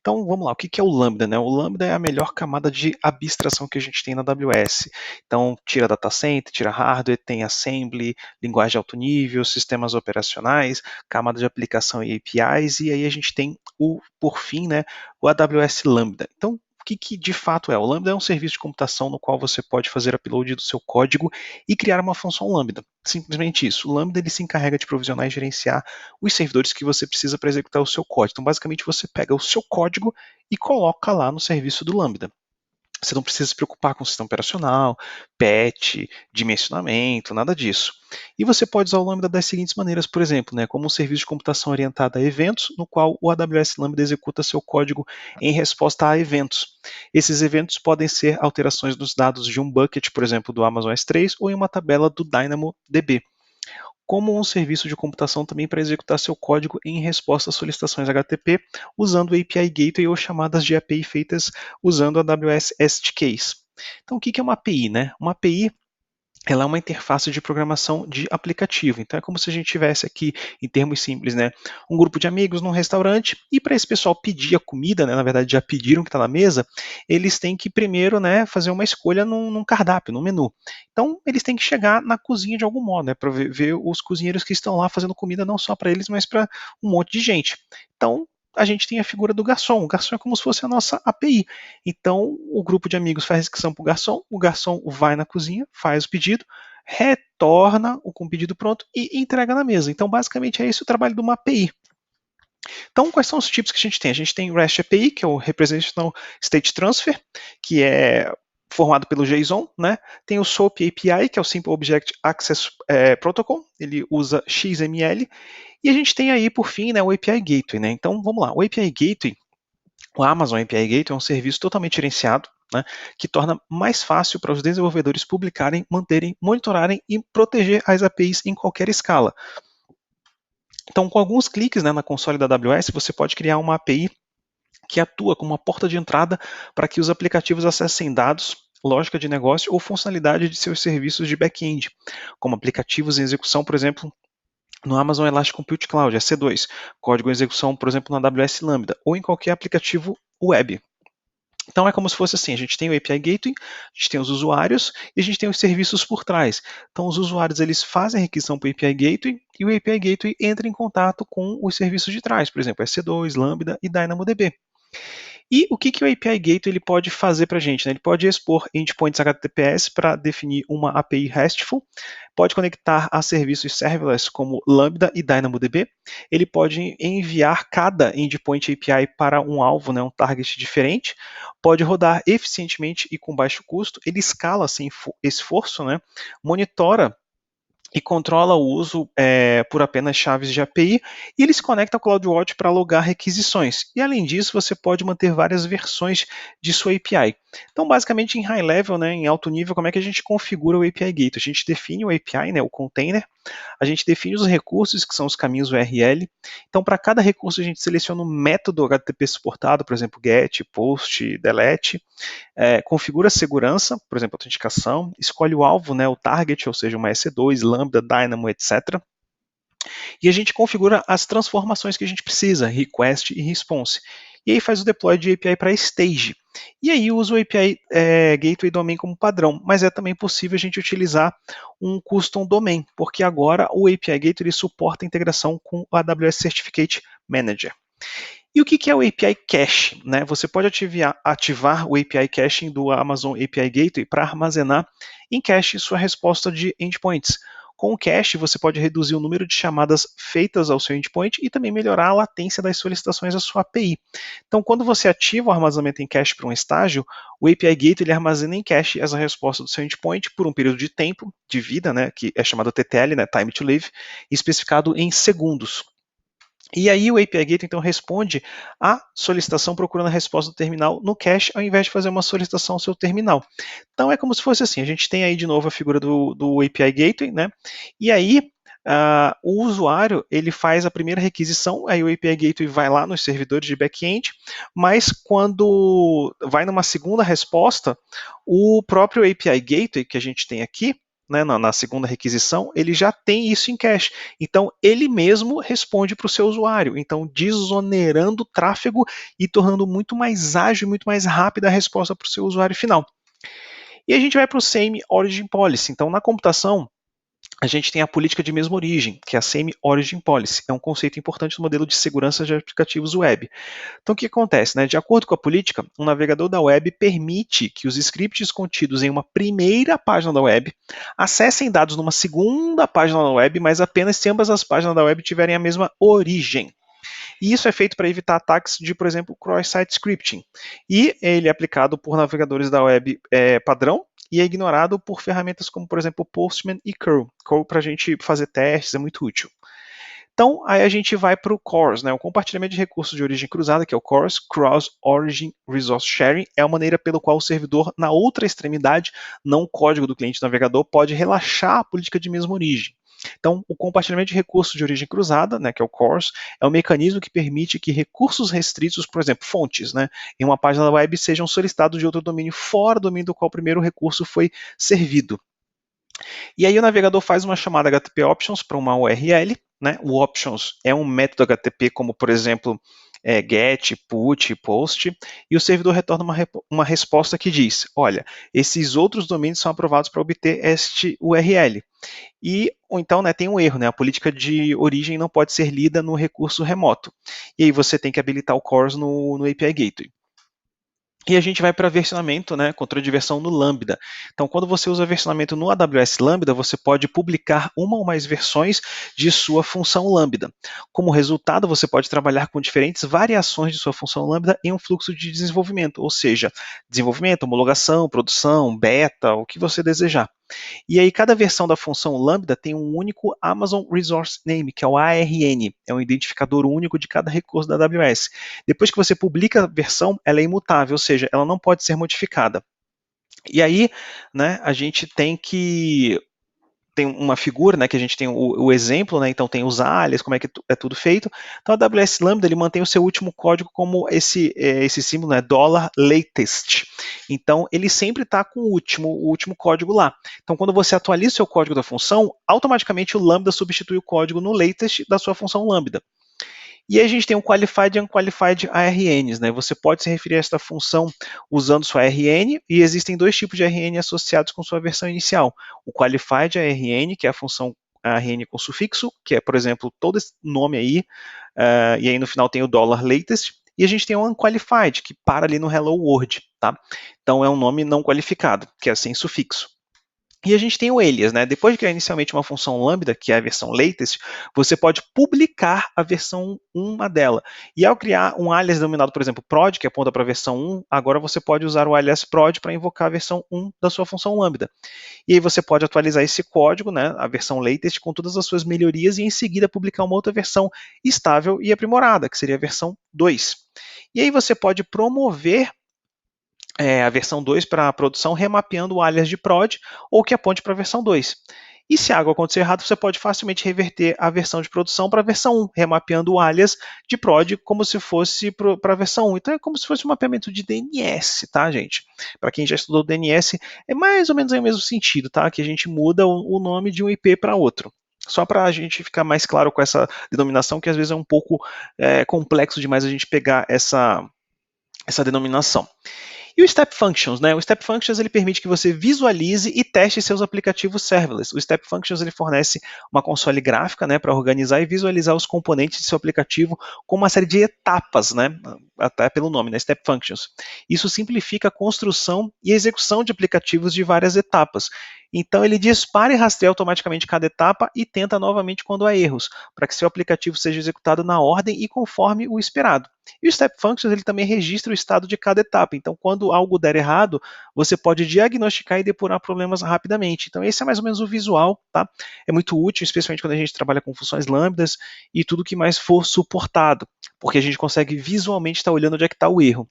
Então, vamos lá, o que que é o Lambda, né? O Lambda é a melhor camada de abstração que a gente tem na AWS. Então, tira data center, tira hardware, tem assembly, linguagem de alto nível, sistemas operacionais, camada de aplicação e APIs, e aí a gente tem, por fim, né, o AWS Lambda. Então, o que, que de fato é? O Lambda é um serviço de computação no qual você pode fazer upload do seu código e criar uma função Lambda. Simplesmente isso. O Lambda ele se encarrega de provisionar e gerenciar os servidores que você precisa para executar o seu código. Então, basicamente, você pega o seu código e coloca lá no serviço do Lambda. Você não precisa se preocupar com o sistema operacional, patch, dimensionamento, nada disso. E você pode usar o Lambda das seguintes maneiras, por exemplo, né, como um serviço de computação orientado a eventos, no qual o AWS Lambda executa seu código em resposta a eventos. Esses eventos podem ser alterações dos dados de um bucket, por exemplo, do Amazon S3, ou em uma tabela do DynamoDB, como um serviço de computação também para executar seu código em resposta a solicitações HTTP, usando o API Gateway ou chamadas de API feitas usando a AWS SDKs. Então, o que é uma API, né? Uma API ela é uma interface de programação de aplicativo. Então é como se a gente tivesse aqui, em termos simples, né, um grupo de amigos num restaurante, e para esse pessoal pedir a comida, né, na verdade já pediram que está na mesa, eles têm que primeiro, né, fazer uma escolha num cardápio, num menu. Então eles têm que chegar na cozinha de algum modo, né, para ver os cozinheiros que estão lá fazendo comida não só para eles, mas para um monte de gente. Então a gente tem a figura do garçom. O garçom é como se fosse a nossa API. Então, o grupo de amigos faz requisição para o garçom vai na cozinha, faz o pedido, retorna com o pedido pronto e entrega na mesa. Então, basicamente, é esse o trabalho de uma API. Então, quais são os tipos que a gente tem? A gente tem o REST API, que é o Representational State Transfer, que é formado pelo JSON, né? Tem o SOAP API, que é o Simple Object Access Protocol, ele usa XML, e a gente tem aí, por fim, né, o API Gateway, né? Então, vamos lá, o API Gateway, o Amazon API Gateway é um serviço totalmente gerenciado, né, que torna mais fácil para os desenvolvedores publicarem, manterem, monitorarem e proteger as APIs em qualquer escala. Então, com alguns cliques, né, na console da AWS, você pode criar uma API que atua como uma porta de entrada para que os aplicativos acessem dados, lógica de negócio ou funcionalidade de seus serviços de back-end, como aplicativos em execução, por exemplo, no Amazon Elastic Compute Cloud, EC2, código em execução, por exemplo, na AWS Lambda, ou em qualquer aplicativo web. Então é como se fosse assim, a gente tem o API Gateway, a gente tem os usuários e a gente tem os serviços por trás. Então os usuários eles fazem a requisição para o API Gateway e o API Gateway entra em contato com os serviços de trás, por exemplo, EC2, Lambda e DynamoDB. E o que o API Gateway ele pode fazer para a gente? Né? Ele pode expor endpoints HTTPS para definir uma API RESTful, pode conectar a serviços serverless como Lambda e DynamoDB, ele pode enviar cada endpoint API para um alvo, né, um target diferente, pode rodar eficientemente e com baixo custo, ele escala sem esforço, né, monitora e controla o uso por apenas chaves de API, e ele se conecta ao CloudWatch para logar requisições. E além disso, você pode manter várias versões de sua API. Então, basicamente, em high level, né, em alto nível, como é que a gente configura o API Gateway? A gente define o API, né, o container, a gente define os recursos, que são os caminhos URL. Então, para cada recurso, a gente seleciona um método HTTP suportado, por exemplo, GET, POST, DELETE, configura a segurança, por exemplo, autenticação, escolhe o alvo, né, o target, ou seja, uma EC2, Lambda, Dynamo, etc. E a gente configura as transformações que a gente precisa, request e response. E aí faz o deploy de API para stage. E aí usa o API Gateway Domain como padrão, mas é também possível a gente utilizar um custom domain, porque agora o API Gateway ele suporta a integração com o AWS Certificate Manager. E o que é o API Cache? Né? Você pode ativar o API Caching do Amazon API Gateway para armazenar em cache sua resposta de endpoints. Com o cache, você pode reduzir o número de chamadas feitas ao seu endpoint e também melhorar a latência das solicitações à sua API. Então, quando você ativa o armazenamento em cache para um estágio, o API Gateway ele armazena em cache essa resposta do seu endpoint por um período de tempo, de vida, né, que é chamado TTL, né, Time to Live, especificado em segundos. E aí o API Gateway então responde à solicitação procurando a resposta do terminal no cache, ao invés de fazer uma solicitação ao seu terminal. Então é como se fosse assim, a gente tem aí de novo a figura do API Gateway, né? E aí o usuário ele faz a primeira requisição, aí o API Gateway vai lá nos servidores de back-end, mas quando vai numa segunda resposta, o próprio API Gateway que a gente tem aqui, né, na segunda requisição, ele já tem isso em cache. Então, ele mesmo responde para o seu usuário. Então, desonerando o tráfego e tornando muito mais ágil e muito mais rápida a resposta para o seu usuário final. E a gente vai para o Same Origin Policy. Então, na computação, a gente tem a política de mesma origem, que é a Same Origin Policy. É um conceito importante no modelo de segurança de aplicativos web. Então, o que acontece? Né? De acordo com a política, o navegador da web permite que os scripts contidos em uma primeira página da web acessem dados numa segunda página da web, mas apenas se ambas as páginas da web tiverem a mesma origem. E isso é feito para evitar ataques de, por exemplo, cross-site scripting. E ele é aplicado por navegadores da web padrão e é ignorado por ferramentas como, por exemplo, Postman e curl. Curl para a gente fazer testes é muito útil. Então, aí a gente vai para o CORS, né, o compartilhamento de recursos de origem cruzada, que é o CORS, Cross Origin Resource Sharing, é a maneira pela qual o servidor, na outra extremidade, não o código do cliente navegador, pode relaxar a política de mesma origem. Então, o compartilhamento de recursos de origem cruzada, né, que é o CORS, é um mecanismo que permite que recursos restritos, por exemplo, fontes, né, em uma página web sejam solicitados de outro domínio fora do domínio do qual o primeiro recurso foi servido. E aí o navegador faz uma chamada HTTP Options para uma URL, né? O Options é um método HTTP como, por exemplo, GET, PUT, POST, e o servidor retorna uma resposta que diz, olha, esses outros domínios são aprovados para obter este URL. Ou então, né, tem um erro, né, a política de origem não pode ser lida no recurso remoto. E aí você tem que habilitar o CORS no API Gateway. E a gente vai para versionamento, né, controle de versão no Lambda. Então, quando você usa versionamento no AWS Lambda, você pode publicar uma ou mais versões de sua função Lambda. Como resultado, você pode trabalhar com diferentes variações de sua função Lambda em um fluxo de desenvolvimento, ou seja, desenvolvimento, homologação, produção, beta, o que você desejar. E aí, cada versão da função Lambda tem um único Amazon Resource Name, que é o ARN, é um identificador único de cada recurso da AWS. Depois que você publica a versão, ela é imutável, ou seja, ela não pode ser modificada. E aí, né, a gente tem uma figura, né, que a gente tem o exemplo, né, então tem os alias, como é que é tudo feito. Então a AWS Lambda ele mantém o seu último código como esse símbolo, né, $latest. Então ele sempre está com o último código lá. Então quando você atualiza o seu código da função, automaticamente o Lambda substitui o código no latest da sua função Lambda. E aí a gente tem o Qualified e Unqualified ARNs, né? Você pode se referir a esta função usando sua ARN, e existem dois tipos de ARN associados com sua versão inicial. O Qualified ARN, que é a função ARN com sufixo, que é, por exemplo, todo esse nome aí, e aí no final tem o $latest, e a gente tem o Unqualified, que para ali no Hello World, tá? Então é um nome não qualificado, que é sem sufixo. E a gente tem o alias, né? Depois de criar inicialmente uma função lambda, que é a versão latest, você pode publicar a versão 1 dela. E ao criar um alias denominado, por exemplo, prod, que aponta para a versão 1, agora você pode usar o alias prod para invocar a versão 1 da sua função lambda. E aí você pode atualizar esse código, né, a versão latest, com todas as suas melhorias e em seguida publicar uma outra versão estável e aprimorada, que seria a versão 2. E aí você pode promover a versão 2 para a produção, remapeando o alias de prod ou que aponte para a versão 2. E se algo acontecer errado, você pode facilmente reverter a versão de produção para a versão 1, remapeando o alias de prod como se fosse para a versão 1. Então é como se fosse um mapeamento de DNS, tá, gente? Para quem já estudou DNS, é mais ou menos o mesmo sentido, tá? Que a gente muda o nome de um IP para outro. Só para a gente ficar mais claro com essa denominação, que às vezes é um pouco complexo demais a gente pegar essa denominação. E o Step Functions, né? O Step Functions ele permite que você visualize e teste seus aplicativos serverless. O Step Functions ele fornece uma console gráfica, né, para organizar e visualizar os componentes de seu aplicativo com uma série de etapas, né, até pelo nome, né, Step Functions. Isso simplifica a construção e execução de aplicativos de várias etapas. Então ele dispara e rastreia automaticamente cada etapa e tenta novamente quando há erros, para que seu aplicativo seja executado na ordem e conforme o esperado. E o Step Functions ele também registra o estado de cada etapa. Então, quando algo der errado, você pode diagnosticar e depurar problemas rapidamente. Então, esse é mais ou menos o visual, tá? É muito útil, especialmente quando a gente trabalha com funções lambdas e tudo que mais for suportado, porque a gente consegue visualmente estar olhando onde é que está o erro.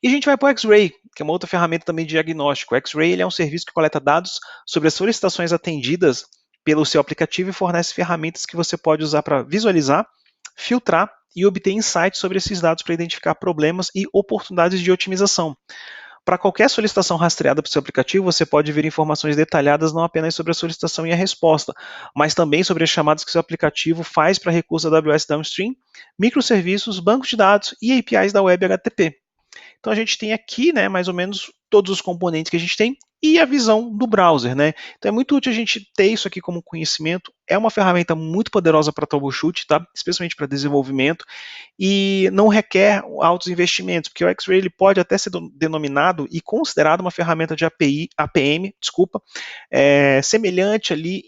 E a gente vai para o X-Ray, que é uma outra ferramenta também de diagnóstico. O X-Ray ele é um serviço que coleta dados sobre as solicitações atendidas pelo seu aplicativo e fornece ferramentas que você pode usar para visualizar, filtrar e obter insights sobre esses dados para identificar problemas e oportunidades de otimização. Para qualquer solicitação rastreada para o seu aplicativo, você pode ver informações detalhadas não apenas sobre a solicitação e a resposta, mas também sobre as chamadas que seu aplicativo faz para recursos AWS Downstream, microserviços, bancos de dados e APIs da web HTTP. Então a gente tem aqui, né, mais ou menos todos os componentes que a gente tem e a visão do browser, né? Então é muito útil a gente ter isso aqui como conhecimento. É uma ferramenta muito poderosa para troubleshoot, tá? Especialmente para desenvolvimento e não requer altos investimentos, porque o X-Ray ele pode até ser denominado e considerado uma ferramenta de APM, desculpa, semelhante ali,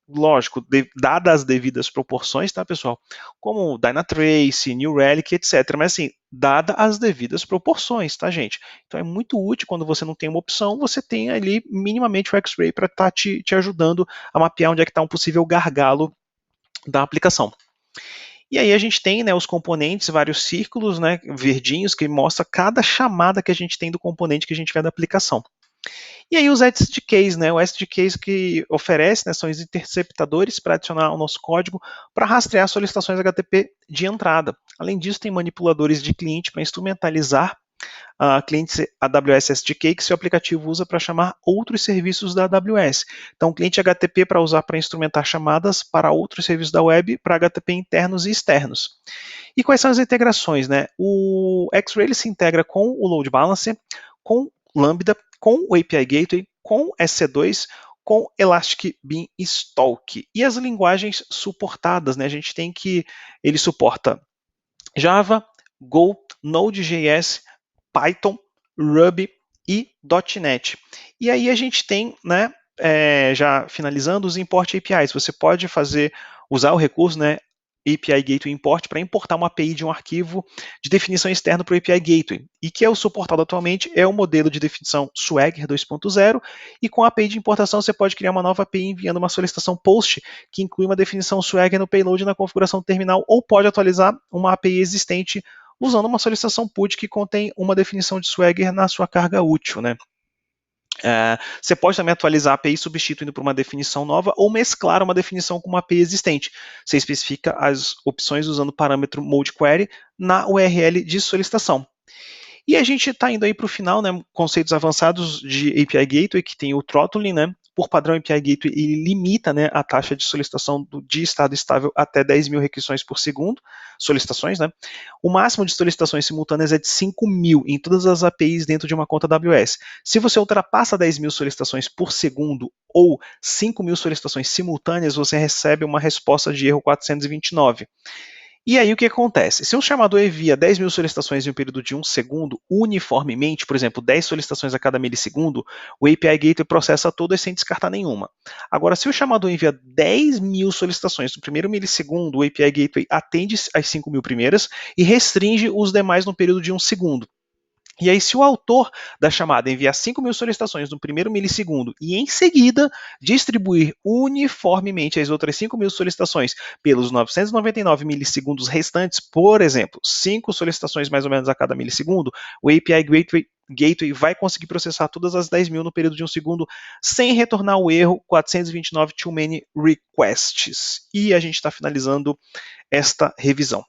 lógico, dadas as devidas proporções, tá, pessoal? Como Dynatrace, New Relic, etc. Mas assim, dada as devidas proporções, tá, gente? Então é muito útil quando você não tem uma opção, você tem ali minimamente o X-Ray para estar te ajudando a mapear onde é que está um possível gargalo da aplicação. E aí a gente tem, né, os componentes, vários círculos, né, verdinhos, que mostra cada chamada que a gente tem do componente que a gente vê da aplicação. E aí os SDKs, né, o SDKs que oferece, né, são os interceptadores para adicionar ao nosso código para rastrear solicitações HTTP de entrada. Além disso, tem manipuladores de cliente para instrumentalizar clientes AWS SDK que seu aplicativo usa para chamar outros serviços da AWS. Então, cliente HTTP para usar para instrumentar chamadas para outros serviços da web, para HTTP internos e externos. E quais são as integrações? Né? O X-Ray se integra com o Load Balancer, com Lambda, com o API Gateway, com EC2, com Elastic Beanstalk. E as linguagens suportadas, né? A gente tem que ele suporta Java, Go, Node.js, Python, Ruby e .NET. E aí a gente tem, né, já finalizando, os import APIs. Você pode usar o recurso, né, API Gateway Import para importar uma API de um arquivo de definição externa para o API Gateway. E que é o suportado atualmente é o modelo de definição Swagger 2.0, e com a API de importação você pode criar uma nova API enviando uma solicitação POST que inclui uma definição Swagger no payload na configuração terminal, ou pode atualizar uma API existente usando uma solicitação PUT que contém uma definição de Swagger na sua carga útil, né? Você pode também atualizar a API substituindo por uma definição nova ou mesclar uma definição com uma API existente. Você especifica as opções usando o parâmetro mode query na URL de solicitação. E a gente está indo aí para o final, né, conceitos avançados de API Gateway, que tem o throttling, né, por padrão API Gateway ele limita, né, a taxa de solicitação de estado estável até 10.000 requisições por segundo, solicitações, né. O máximo de solicitações simultâneas é de 5.000 em todas as APIs dentro de uma conta AWS. Se você ultrapassa 10.000 solicitações por segundo ou 5.000 solicitações simultâneas, você recebe uma resposta de erro 429. E aí o que acontece? Se um chamador envia 10.000 solicitações em um período de 1 segundo, uniformemente, por exemplo, 10 solicitações a cada milissegundo, o API Gateway processa todas sem descartar nenhuma. Agora, se o chamador envia 10.000 solicitações no primeiro milissegundo, o API Gateway atende as 5.000 primeiras e restringe os demais no período de 1 segundo. E aí, se o autor da chamada enviar 5.000 solicitações no primeiro milissegundo e em seguida distribuir uniformemente as outras 5.000 solicitações pelos 999 milissegundos restantes, por exemplo, 5 solicitações mais ou menos a cada milissegundo, o API Gateway vai conseguir processar todas as 10.000 no período de 1 segundo sem retornar o erro 429 too many requests. E a gente está finalizando esta revisão.